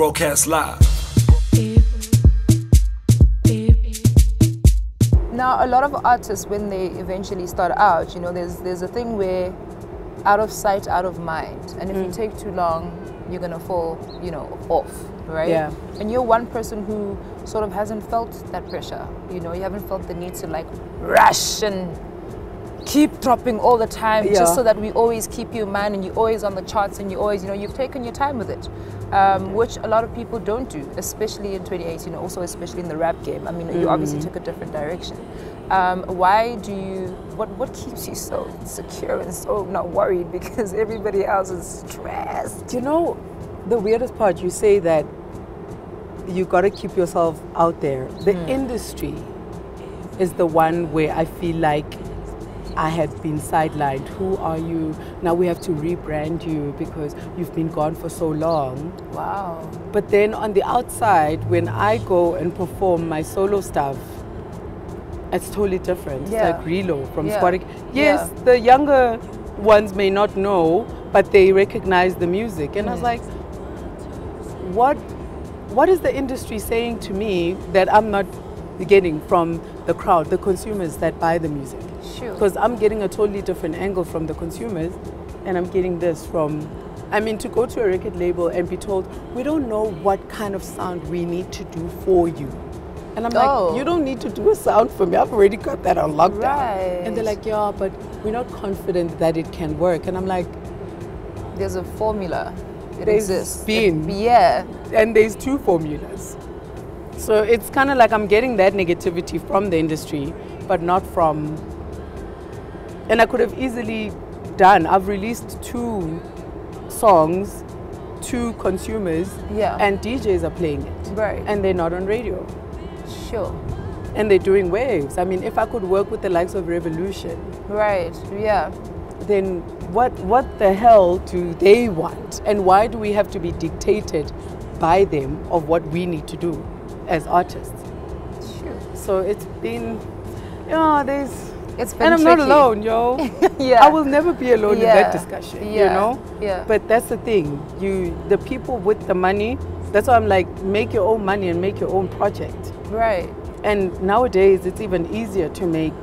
broadcast live. Now, a lot of artists, when they eventually start out, you know, there's a thing where out of sight, out of mind. And if you take too long, you're going to fall, you know, off, right? Yeah. And you're one person who sort of hasn't felt that pressure. You know, you haven't felt the need to like rush and keep dropping all the time just so that we always keep you in mind and you're always on the charts and you always, you know, you've taken your time with it, which a lot of people don't do, especially in 2018, also especially in the rap game. I mean, you obviously took a different direction. Why do you, what keeps you so secure and so not worried because everybody else is stressed? You know, the weirdest part, you say that you got to keep yourself out there. The industry is the one where I feel like I had been sidelined. Who are you? Now we have to rebrand you because you've been gone for so long. Wow. But then on the outside, when I go and perform my solo stuff, it's totally different. It's like Relo from Squatty. Yes, the younger ones may not know, but they recognize the music. And I was like, what is the industry saying to me that I'm not getting from the crowd, the consumers that buy the music? Sure. Because I'm getting a totally different angle from the consumers, and I'm getting this from, I mean, to go to a record label and be told, we don't know what kind of sound we need to do for you. And I'm like, you don't need to do a sound for me. I've already got that on lockdown. Right. And they're like, yeah, but we're not confident that it can work. And I'm like, there's a formula. It there's exists. Yeah. And there's two formulas. So it's kind of like I'm getting that negativity from the industry, but not from, and I could have easily done, I've released 2 songs to consumers and DJs are playing it. Right. And they're not on radio. Sure. And they're doing waves. I mean, if I could work with the likes of Revolution. Right, yeah. Then what the hell do they want? And why do we have to be dictated by them of what we need to do as artists? Sure. So it's been, it's been and I'm tricky. not alone, yo. I will never be alone in that discussion, you know? Yeah. But that's the thing. The people with the money, that's why I'm like, make your own money and make your own project. Right. And nowadays, it's even easier to make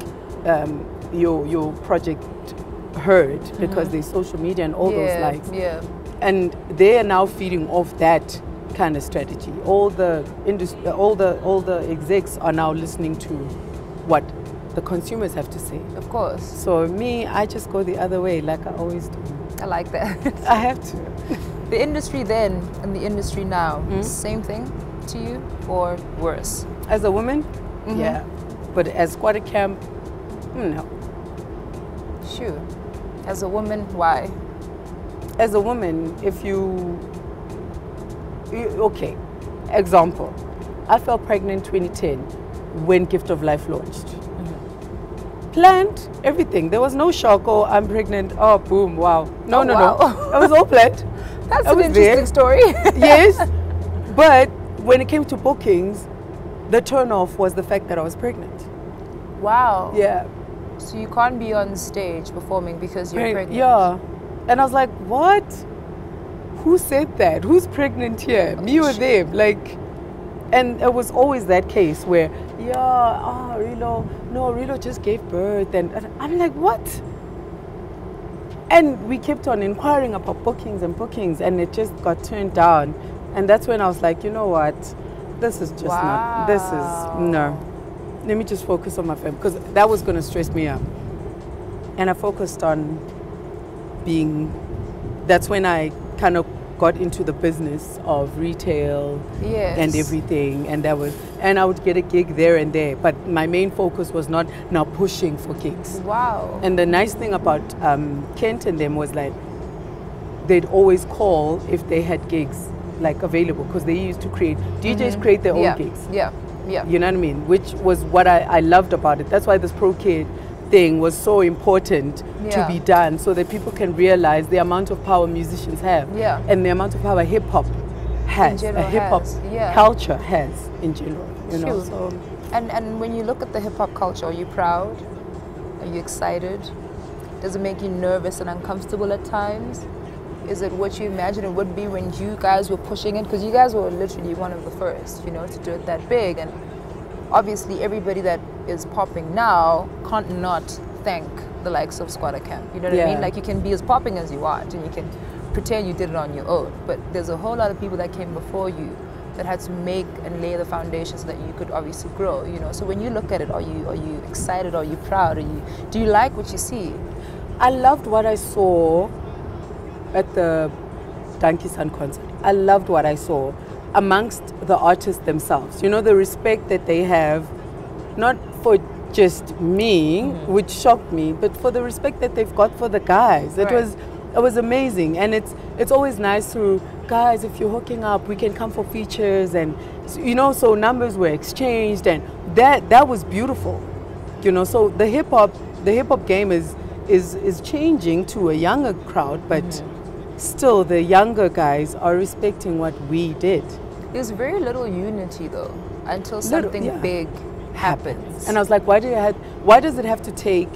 your project heard because there's social media and all those likes. Yeah. And they are now feeding off that kind of strategy. All the industry, all the execs are now listening to what the consumers have to say. Of course. So me, I just go the other way, like I always do. I like that. I have to. The industry then and the industry now, same thing to you or worse? As a woman, yeah. But as Squatter Camp, no. Sure. As a woman, why? As a woman, if okay, example, I fell pregnant 2010 when Gift of Life launched. Planned everything. There was no shock, oh, I'm pregnant, oh, boom, wow. No. It was all planned. That's an interesting story. Yes, but when it came to bookings, the turn-off was the fact that I was pregnant. Wow. Yeah. So you can't be on stage performing because you're pregnant? Yeah. And I was like, what? Who said that? Who's pregnant here? Me or them? Like, and it was always that case where, Relo just gave birth. And I'm like, what? And we kept on inquiring about bookings, and it just got turned down. And that's when I was like, you know what? This is just no. Let me just focus on my family, because that was going to stress me out. And I focused on being, that's when I kind of got into the business of retail and everything. And I would get a gig there and there, but my main focus was not now pushing for gigs. Wow. And the nice thing about Kent and them was like, they'd always call if they had gigs like available, because they used to create, DJs create their own gigs. Yeah. You know what I mean? Which was what I loved about it. That's why this Pro Kid thing was so important to be done, so that people can realize the amount of power musicians have and the amount of power hip hop has, a hip hop culture has in general. You know. So. And when you look at the hip hop culture, are you proud? Are you excited? Does it make you nervous and uncomfortable at times? Is it what you imagine it would be when you guys were pushing it? Because you guys were literally one of the first, you know, to do it that big. And obviously everybody that is popping now can't not thank the likes of Squatter Camp. You know what I mean? Like, you can be as popping as you want and you can pretend you did it on your own. But there's a whole lot of people that came before you that had to make and lay the foundation so that you could obviously grow, you know. So when you look at it, are you excited? Are you proud? Do you like what you see? I loved what I saw at the Donkey Sun concert. I loved what I saw amongst the artists themselves. You know, the respect that they have, not for just me, which shocked me, but for the respect that they've got for the guys. It was amazing. And it's always nice to, guys, if you're hooking up, we can come for features, and you know, so numbers were exchanged, and that was beautiful. You know, so the hip hop game is changing to a younger crowd, but still the younger guys are respecting what we did. There's very little unity though until something big happens. And I was like, why does it have to take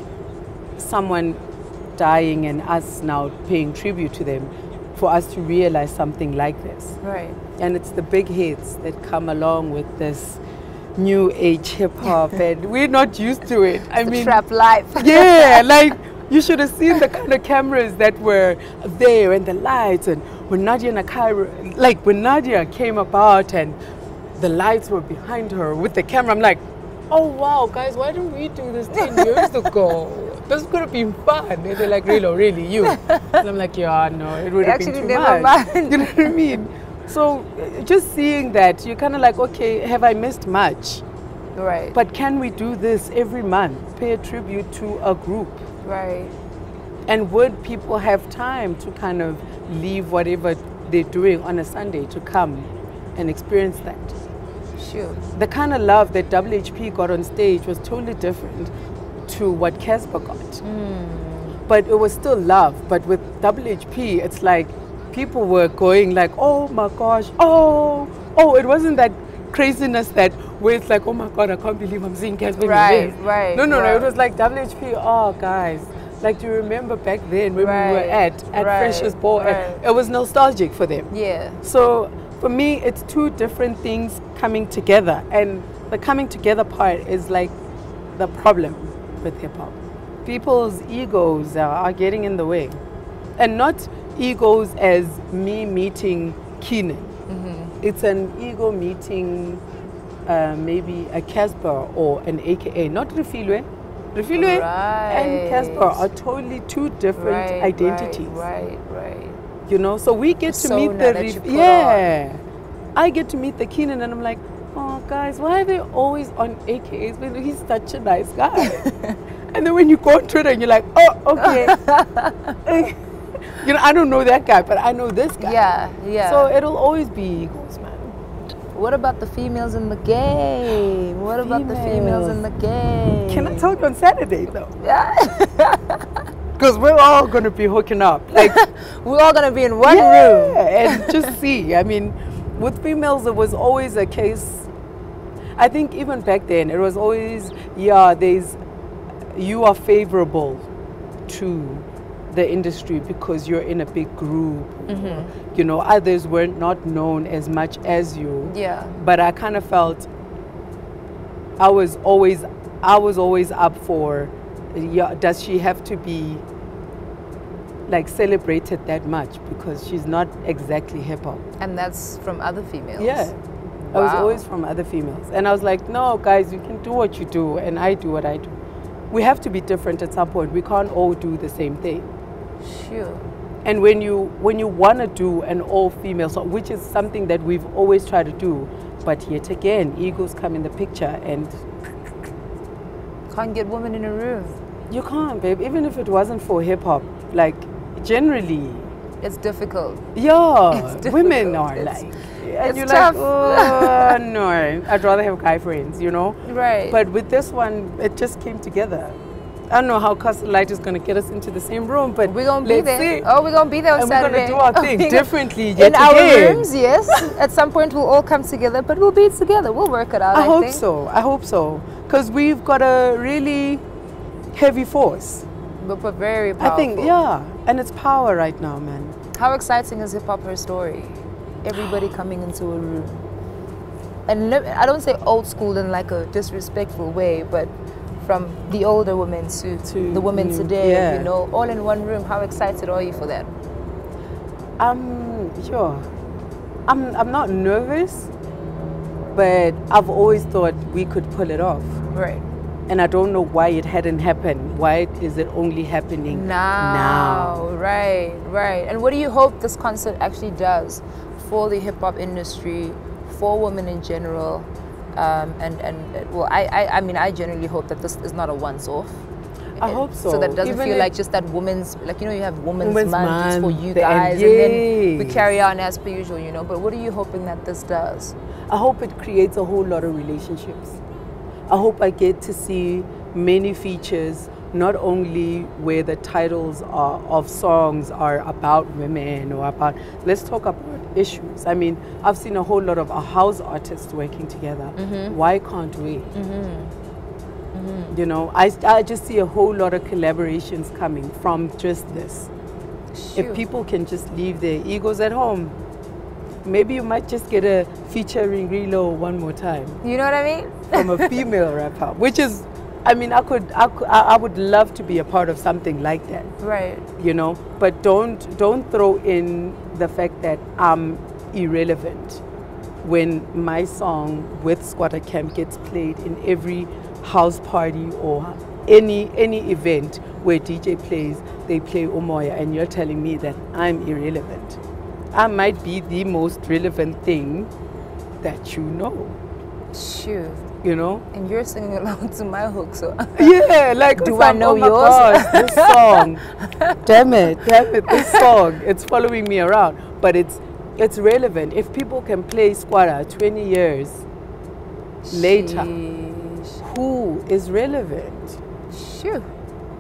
someone dying and us now paying tribute to them for us to realize something like this? Right. And it's the big hits that come along with this new age hip hop, and we're not used to it. I mean, trap life. Yeah, like you should have seen the kind of cameras that were there and the lights, and when Nadia Nakai, like when Nadia came about and the lights were behind her with the camera, I'm like, oh wow, guys, why didn't we do this 10 years ago? This could have been fun. And they're like, Relo, really, you? And I'm like, yeah, no, it would have been too much. You know what I mean? So just seeing that, you're kind of like, okay, have I missed much? Right. But can we do this every month? Pay a tribute to a group. Right. And would people have time to kind of leave whatever they're doing on a Sunday to come and experience that? Sure. The kind of love that WHP got on stage was totally different to what Casper got. But it was still love. But with WHP, it's like people were going like, oh my gosh, oh, it wasn't that craziness that where it's like, oh my God, I can't believe I'm seeing Casper. Right. No, it was like WHP, oh guys. Like, do you remember back then when we were at Freshers Ball? It was nostalgic for them. Yeah. So for me, it's two different things coming together. And the coming together part is like the problem with hip hop. People's egos are getting in the way. And not egos as me meeting Keenan. It's an ego meeting maybe a Casper or an AKA, not Refilwe. Refilwe and Casper are totally two different identities. Right. You know, so we get to meet the I get to meet the Keenan, and I'm like, oh guys, why are they always on AKAs when he's such a nice guy? And then when you go on Twitter and you're like, oh, okay. You know, I don't know that guy, but I know this guy. Yeah. So it'll always be egos, man. What about the females in the game? What about the females in the game? Can I tell you on Saturday though? Yeah. Because we're all going to be hooking up. Like, we're all going to be in one room. And just see. I mean, with females, it was always a case. I think even back then, it was always, you are favorable to the industry because you're in a big group. You know, others were not known as much as you. Yeah. But I kind of felt I was always up for, does she have to be like celebrated that much because she's not exactly hip hop? And that's from other females. Yeah. Wow. I was always from other females. And I was like, no, guys, you can do what you do and I do what I do. We have to be different at some point. We can't all do the same thing. Sure. And when you want to do an all-female song, which is something that we've always tried to do, but yet again, egos come in the picture and... Can't get women in a room. You can't, babe. Even if it wasn't for hip-hop, like, generally... It's difficult. Yeah. It's difficult. Women are like... And you're tough. Like, oh, no. I'd rather have guy friends, you know? Right. But with this one, it just came together. I don't know how Lite is going to get us into the same room, but we're going to be there. Oh, we're going to be there on Saturday. We're going to do our thing differently yet in our rooms, yes. At some point, we'll all come together, but we'll be together. We'll work it out, I think. I hope so. Because we've got a really heavy force. But very powerful. I think, yeah. And it's power right now, man. How exciting is hip hop Herstory? Everybody coming into a room. And I don't say old school in like a disrespectful way, but from the older women to the women today, you know, all in one room. How excited are you for that? Sure. I'm not nervous, but I've always thought we could pull it off. Right. And I don't know why it hadn't happened. Why is it only happening now? Right, right. And what do you hope this concert actually does for the hip hop industry, for women in general? Well, I mean, I generally hope that this is not a once-off. I hope so. So that it doesn't feel like just that women's, like, you know, you have women's month for you guys, and then we carry on as per usual, you know. But what are you hoping that this does? I hope it creates a whole lot of relationships. I hope I get to see many features, not only where the titles of songs are about women or about, let's talk about issues. I mean, I've seen a whole lot of house artists working together. Why can't we? You know, I just see a whole lot of collaborations coming from just this. If people can just leave their egos at home, maybe you might just get a featuring Relo one more time. You know what I mean? From a female rapper, which is, I mean, I would love to be a part of something like that. Right. You know, but don't throw in the fact that I'm irrelevant when my song with Squatter Camp gets played in every house party or any event where DJ plays, they play Umoya, and you're telling me that I'm irrelevant. I might be the most relevant thing that you know. Shoot. You know? And you're singing along to my hook, so... Yeah, like... Do I know yours? Gosh, this song. Damn it, this song. It's following me around. But it's relevant. If people can play Squatter 20 years later, who is relevant? Shoot.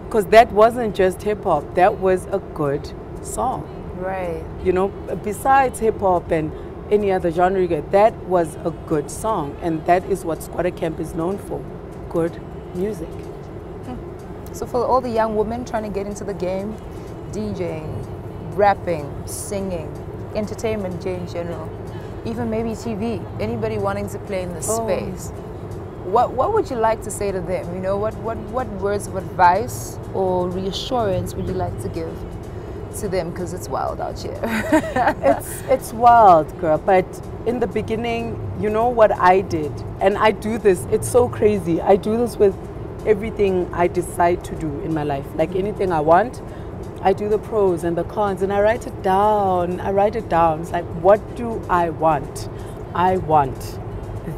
Because that wasn't just hip-hop. That was a good song. Right. You know, besides hip-hop and any other genre, that was a good song, and that is what Squatter Camp is known for, good music. So for all the young women trying to get into the game, DJing, rapping, singing, entertainment in general, even maybe TV, anybody wanting to play in this space, what would you like to say to them? You know, what words of advice or reassurance would you like to give to them, because it's wild out here? it's wild, girl, but in the beginning, you know what I did, and I do this, it's so crazy, I do this with everything I decide to do in my life. Like anything I want, I do the pros and the cons, and I write it down. It's like, what do I want? I want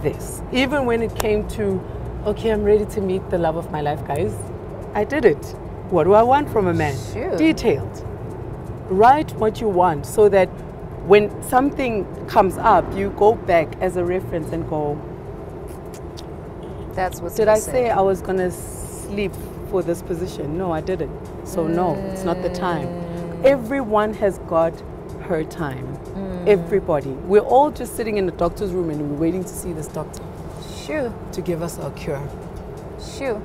this. Even when it came to, okay, I'm ready to meet the love of my life, guys, I did it. What do I want from a man? Sure. Detailed. Write what you want so that when something comes up, you go back as a reference and go, that's what's did missing. I say I was going to sleep for this position? No, I didn't. So no, it's not the time. Everyone has got her time. Everybody. We're all just sitting in the doctor's room and we're waiting to see this doctor. Sure. To give us our cure. Sure.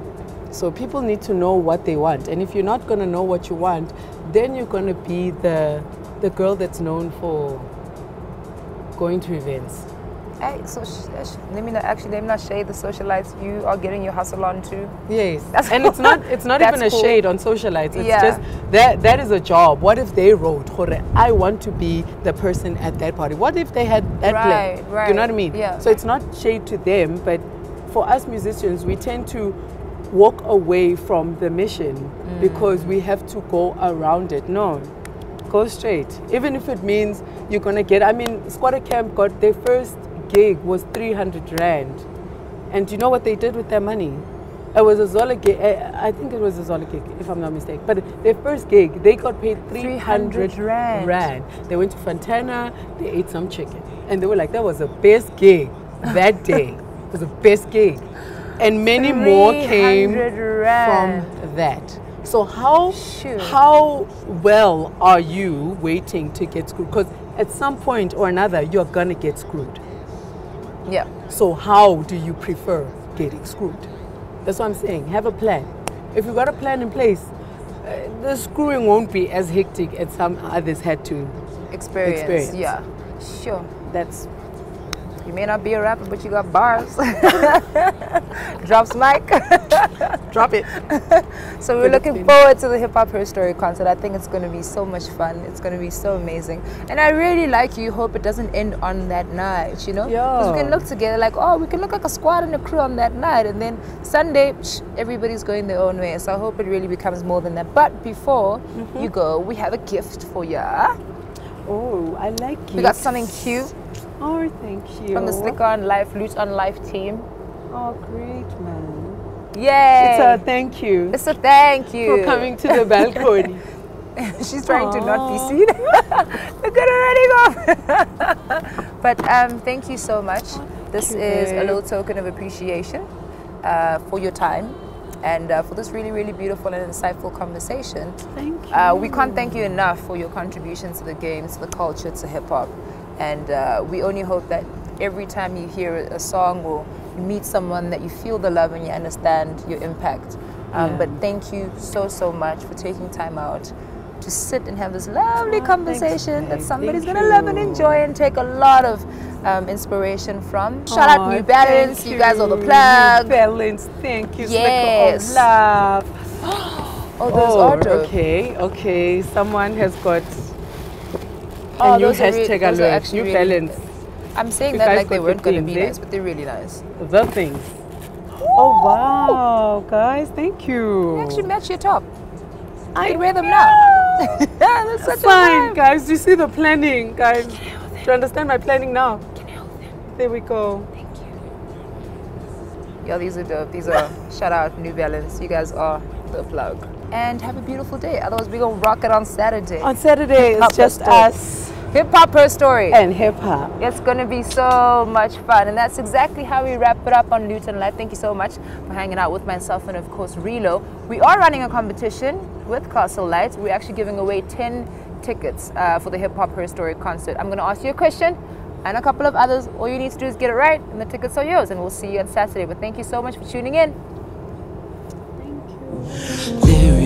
So people need to know what they want. And if you're not going to know what you want, then you're going to be the girl that's known for going to events. Hey, so let me not shade the socialites. You are getting your hustle on too. Yes, and it's not even a shade on socialites. It's just that is a job. What if they wrote, I want to be the person at that party? What if they had that plan? Right. You know what I mean? Yeah. So it's not shade to them, but for us musicians, we tend to walk away from the mission because we have to go around it. No, go straight. Even if it means you're gonna get. I mean, Squatter Camp got their first gig was 300 Rand, and you know what they did with their money? It was a Zola gig. I think it was a Zola gig, if I'm not mistaken. But their first gig, they got paid 300 Rand. They went to Fontana, they ate some chicken, and they were like, that was the best gig that day. It was the best gig, and many more came from that. So how well are you waiting to get screwed? Because at some point or another, you're gonna get screwed. Yeah. So how do you prefer getting screwed? That's what I'm saying. Have a plan. If you've got a plan in place, the screwing won't be as hectic as some others had to experience. Yeah, sure. That's. You may not be a rapper, but you got bars. Drops mic. Drop it. So we're looking forward to the Hip Hop Herstory concert. I think it's going to be so much fun. It's going to be so amazing. And I really like you. Hope it doesn't end on that night, you know? Because we can look together like, oh, we can look like a squad and a crew on that night. And then Sunday, everybody's going their own way. So I hope it really becomes more than that. But before you go, we have a gift for you. Oh, I like it. We got something cute. Oh, thank you. From the Slicker on Life, Lute on Life team. Oh, great, man. Yay! It's a thank you. It's a thank you. For coming to the balcony. She's trying to not be seen. Look at her running off. But thank you so much. This is a little token of appreciation for your time and for this really, really beautiful and insightful conversation. Thank you. We can't thank you enough for your contributions to the game, to the culture, to hip-hop. And we only hope that every time you hear a song or you meet someone that you feel the love and you understand your impact. But thank you so, so much for taking time out to sit and have this lovely conversation that somebody's going to love and enjoy and take a lot of inspiration from. Shout out New Balance. You guys are the plug. New Balance. Thank you. Yes. Love. Oh, those are dope. Okay. Someone has got a new hashtag alert. New Balance. I'm saying that like they weren't going to be nice, but they're really nice. The things. Oh, wow, guys. Thank you. They actually match your top. I can wear them now. That's such fine, guys. Do you see the planning, guys? Do you understand my planning now? Can I hold them? There we go. Thank you. Yo, these are dope. These are shout out New Balance. You guys are the plug. And have a beautiful day. Otherwise, we're going to rock it on Saturday. On Saturday, it's just us. Hip Hop Herstory. And hip hop. It's going to be so much fun. And that's exactly how we wrap it up on Lute on Life. Thank you so much for hanging out with myself and, of course, Relo. We are running a competition with Castle Lite. We're actually giving away 10 tickets for the Hip Hop Herstory concert. I'm going to ask you a question and a couple of others. All you need to do is get it right, and the tickets are yours. And we'll see you on Saturday. But thank you so much for tuning in. Thank you.